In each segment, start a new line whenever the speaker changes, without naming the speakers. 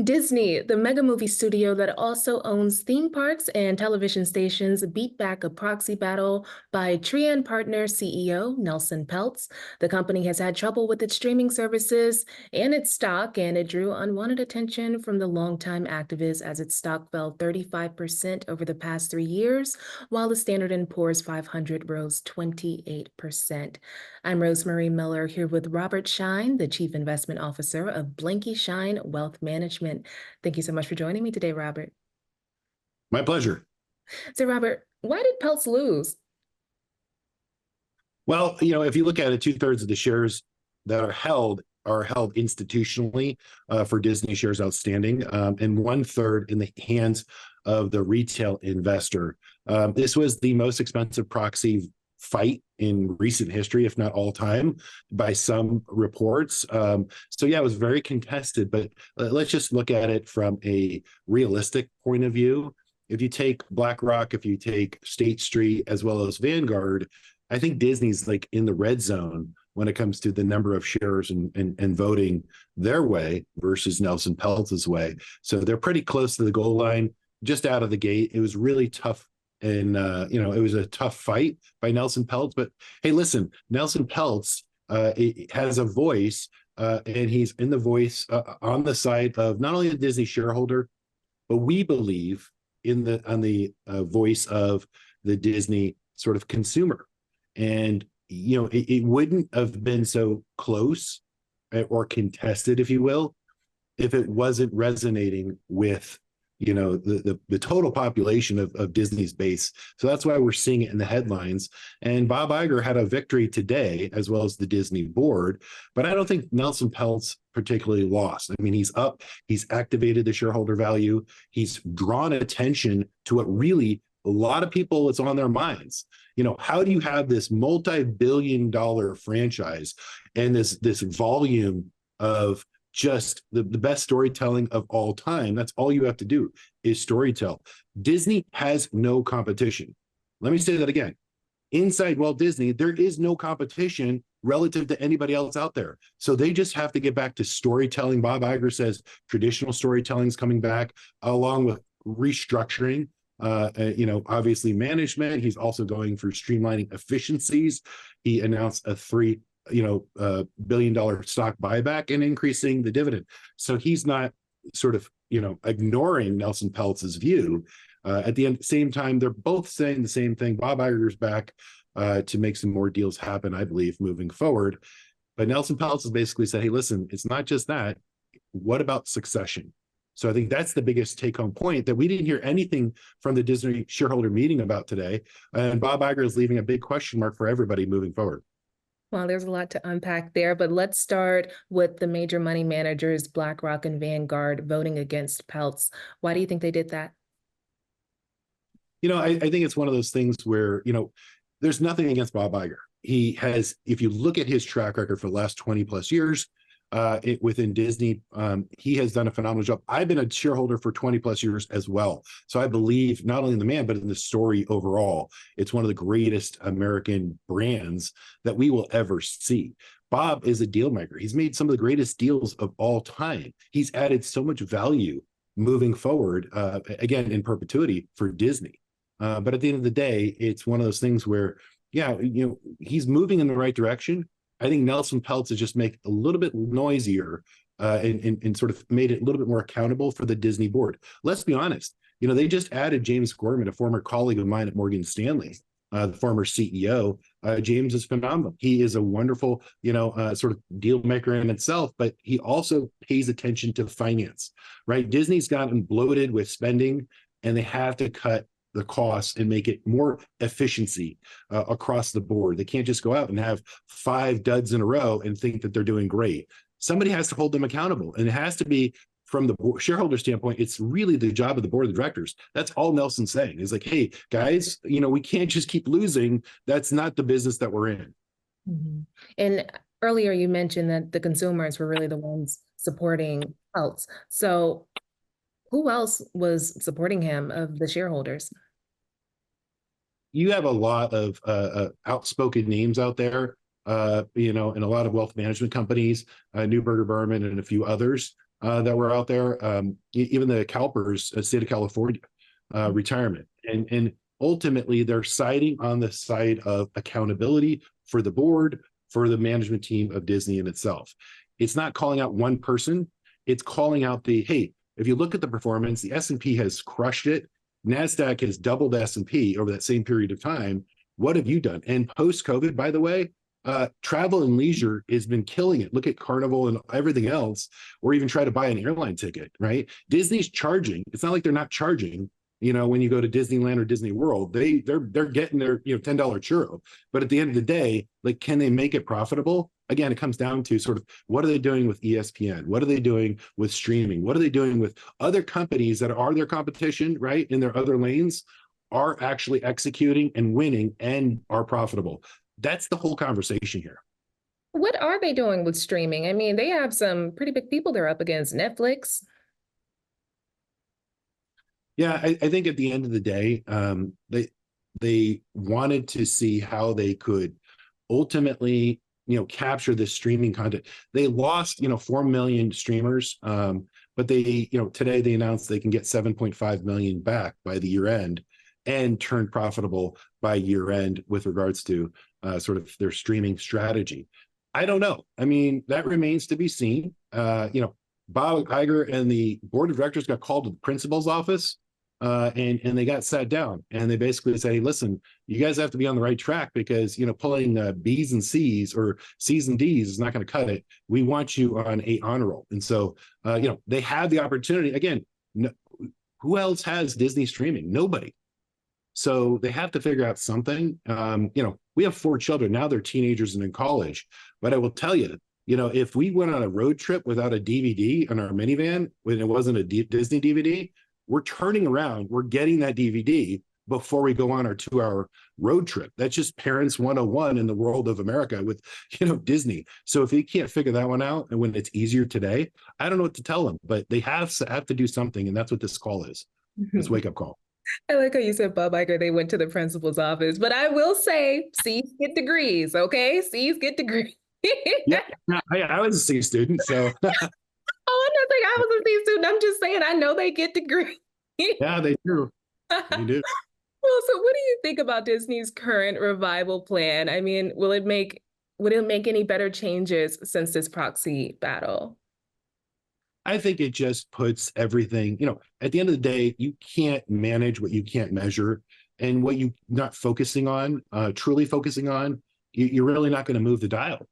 Disney, the mega movie studio that also owns theme parks and television stations, beat back a proxy battle by Trian Partners CEO Nelson Peltz. The company has had trouble with its streaming services and its stock, and it drew unwanted attention from the longtime activists as its stock fell 35% over the past 3 years, while the Standard & Poor's 500 rose 28%. I'm Rosemary Miller here with Robert Shine, the Chief Investment Officer of Blanky Shine Wealth Management. Thank you so much for joining me today, Robert.
My pleasure.
So, Robert, why did Peltz lose?
Well, if you look at it, 2/3 of the shares that are held institutionally for Disney shares outstanding, and 1/3 in the hands of the retail investor. This was the most expensive proxy fight in recent history, if not all time, by some reports. So yeah, it was very contested, but let's just look at it from a realistic point of view. If you take BlackRock, if you take State Street, as well as Vanguard, I think Disney's like in the red zone when it comes to the number of shares and voting their way versus Nelson Peltz's way. So they're pretty close to the goal line just out of the gate. It was really tough. And, it was a tough fight by Nelson Peltz. But hey, listen, Nelson Peltz has a voice, and he's in the voice on the side of not only the Disney shareholder, but we believe on the voice of the Disney sort of consumer. And, it wouldn't have been so close or contested, if you will, if it wasn't resonating with the total population of Disney's base. So that's why we're seeing it in the headlines. And Bob Iger had a victory today, as well as the Disney board. But I don't think Nelson Peltz particularly lost. I mean, he's up, he's activated the shareholder value, he's drawn attention to what really a lot of people, it's on their minds. How do you have this multi-billion-dollar franchise and this volume of just the best storytelling of all time? That's all you have to do is storytell. Disney has no competition. Let me say that again. Inside Walt Disney, there is no competition relative to anybody else out there. So they just have to get back to storytelling. Bob Iger says traditional storytelling is coming back, along with restructuring. Obviously management. He's also going for streamlining efficiencies. He announced a $3 billion stock buyback and increasing the dividend. So he's not sort of, ignoring Nelson Peltz's view. At the same time, they're both saying the same thing. Bob Iger's back to make some more deals happen, I believe, moving forward. But Nelson Peltz has basically said, hey, listen, it's not just that. What about succession? So I think that's the biggest take-home point that we didn't hear anything from the Disney shareholder meeting about today. And Bob Iger is leaving a big question mark for everybody moving forward.
Well, there's a lot to unpack there, but let's start with the major money managers, BlackRock and Vanguard, voting against Peltz. Why do you think they did that?
I think it's one of those things where, there's nothing against Bob Iger. He has, if you look at his track record for the last 20 plus years, within Disney, he has done a phenomenal job. I've been a shareholder for 20 plus years as well. So I believe not only in the man, but in the story overall. It's one of the greatest American brands that we will ever see. Bob is a deal maker. He's made some of the greatest deals of all time. He's added so much value moving forward, again, in perpetuity for Disney. But at the end of the day, it's one of those things where, he's moving in the right direction. I think Nelson Peltz has just made a little bit noisier and sort of made it a little bit more accountable for the Disney board. Let's be honest. They just added James Gorman, a former colleague of mine at Morgan Stanley, the former CEO. James is phenomenal. He is a wonderful, sort of deal maker in itself, but he also pays attention to finance, right? Disney's gotten bloated with spending, and they have to cut the costs and make it more efficiency across the board. They can't just go out and have 5 duds in a row and think that they're doing great. Somebody has to hold them accountable, and it has to be from the shareholder standpoint. It's really the job of the board of directors. That's all Nelson's saying is like, hey, guys, we can't just keep losing. That's not the business that we're in.
Mm-hmm. And earlier you mentioned that the consumers were really the ones supporting Peltz. So who else was supporting him of the shareholders?
You have a lot of outspoken names out there, in a lot of wealth management companies, Neuberger Berman and a few others. that were out there, even the CalPERS, state of California, retirement. And ultimately, they're siding on the side of accountability for the board, for the management team of Disney in itself. It's not calling out one person. It's calling out hey, if you look at the performance, the S&P has crushed it. NASDAQ has doubled S&P over that same period of time. What have you done? And post-COVID, by the way, travel and leisure has been killing it. Look at Carnival and everything else, or even try to buy an airline ticket, right? Disney's charging. It's not like they're not charging. When you go to Disneyland or Disney World, they're getting their $10 churro. But at the end of the day, like, can they make it profitable? Again, it comes down to sort of what are they doing with ESPN? What are they doing with streaming? What are they doing with other companies that are their competition, right? In their other lanes, are actually executing and winning and are profitable. That's the whole conversation here.
What are they doing with streaming? I mean, they have some pretty big people they're up against. Netflix.
Yeah, I think at the end of the day, they wanted to see how they could ultimately, capture this streaming content. They lost, 4 million streamers, but they, today they announced they can get 7.5 million back by the year end and turn profitable by year end with regards to sort of their streaming strategy. I don't know. I mean, that remains to be seen. Bob Iger and the board of directors got called to the principal's office. And they got sat down and they basically say, hey, listen, you guys have to be on the right track because, pulling B's and C's or C's and D's is not going to cut it. We want you on a honor roll. And so, they have the opportunity. Again, who else has Disney streaming? Nobody. So they have to figure out something. We have 4 children. Now they're teenagers and in college. But I will tell you, if we went on a road trip without a DVD in our minivan, when it wasn't a Disney DVD, we're turning around, we're getting that DVD before we go on our 2-hour road trip. That's just parents 101 in the world of America with, Disney. So if you can't figure that one out, and when it's easier today, I don't know what to tell them, but they have to do something. And that's what this call is, this wake up call.
I like how you said Bob Iger, they went to the principal's office, but I will say C's get degrees, okay? C's get degrees.
Yeah, I was a C student, so.
Oh, I'm not saying I was a C student. I'm just saying I know they get degrees.
Yeah, they do. They do.
Well, so what do you think about Disney's current revival plan? I mean, would it make any better changes since this proxy battle?
I think it just puts everything, at the end of the day, you can't manage what you can't measure, and what you're not focusing on, truly focusing on, you're really not going to move the dial.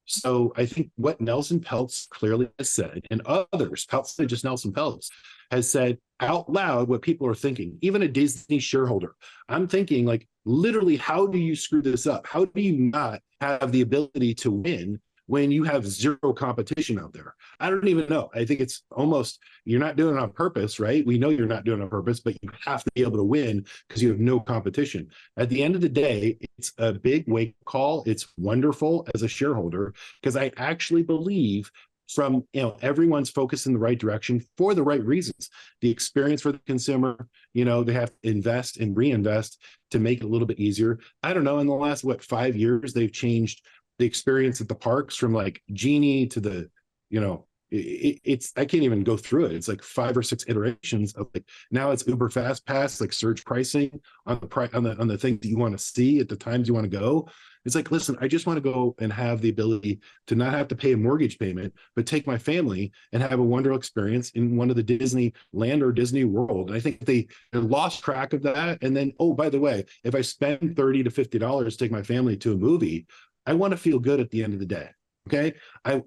So I think what Nelson Peltz clearly has said, and others, Peltz, not just Nelson Peltz, has said out loud what people are thinking, even a Disney shareholder. I'm thinking, like, literally, how do you screw this up? How do you not have the ability to win when you have zero competition out there? I don't even know. I think it's almost, you're not doing it on purpose, right? We know you're not doing it on purpose, but you have to be able to win because you have no competition. At the end of the day, it's a big wake call. It's wonderful as a shareholder because I actually believe from, everyone's focused in the right direction for the right reasons. The experience for the consumer, they have to invest and reinvest to make it a little bit easier. I don't know, in the last, 5 years, they've changed the experience at the parks from like Genie to the, it's, I can't even go through it. It's like 5 or 6 iterations of, like, now it's Uber Fast Pass, like surge pricing on the things that you want to see at the times you want to go. It's like, listen, I just want to go and have the ability to not have to pay a mortgage payment, but take my family and have a wonderful experience in one of the Disney Land or Disney World. And I think they lost track of that. And then, oh, by the way, if I spend $30 to $50 to take my family to a movie, I want to feel good at the end of the day. Okay. I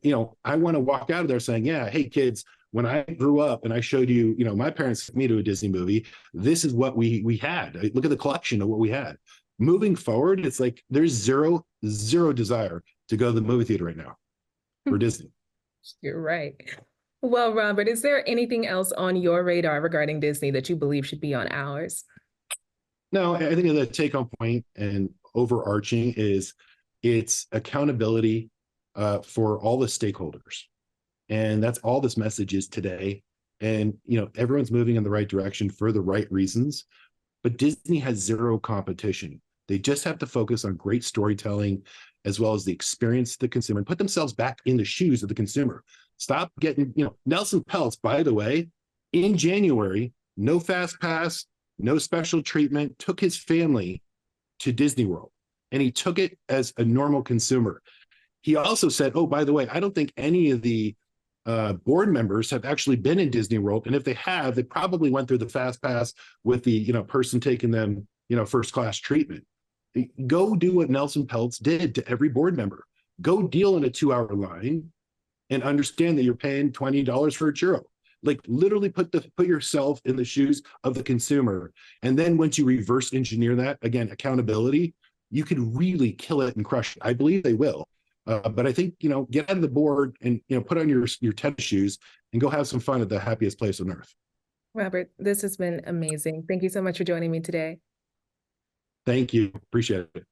want to walk out of there saying, yeah, hey kids, when I grew up and I showed you, my parents took me to a Disney movie, this is what we had. Look at the collection of what we had. Moving forward, it's like there's zero desire to go to the movie theater right now for Disney.
You're right. Well, Robert, is there anything else on your radar regarding Disney that you believe should be on ours?
No, I think the take-home point and overarching is it's accountability for all the stakeholders. And that's all this message is today. And, everyone's moving in the right direction for the right reasons, but Disney has zero competition. They just have to focus on great storytelling as well as the experience of the consumer and put themselves back in the shoes of the consumer. Stop getting, Nelson Peltz, by the way, in January, no fast pass, no special treatment, took his family to Disney World, and he took it as a normal consumer. He also said, oh, by the way, I don't think any of the board members have actually been in Disney World. And if they have, they probably went through the fast pass with the, person taking them, first class treatment. Go do what Nelson Peltz did to every board member. Go deal in a 2-hour line and understand that you're paying $20 for a churro. Like, literally put yourself in the shoes of the consumer. And then once you reverse engineer that, again, accountability, you could really kill it and crush it. I believe they will. But I think, get out of the board and, put on your tennis shoes and go have some fun at the happiest place on earth.
Robert, this has been amazing. Thank you so much for joining me today.
Thank you. Appreciate it.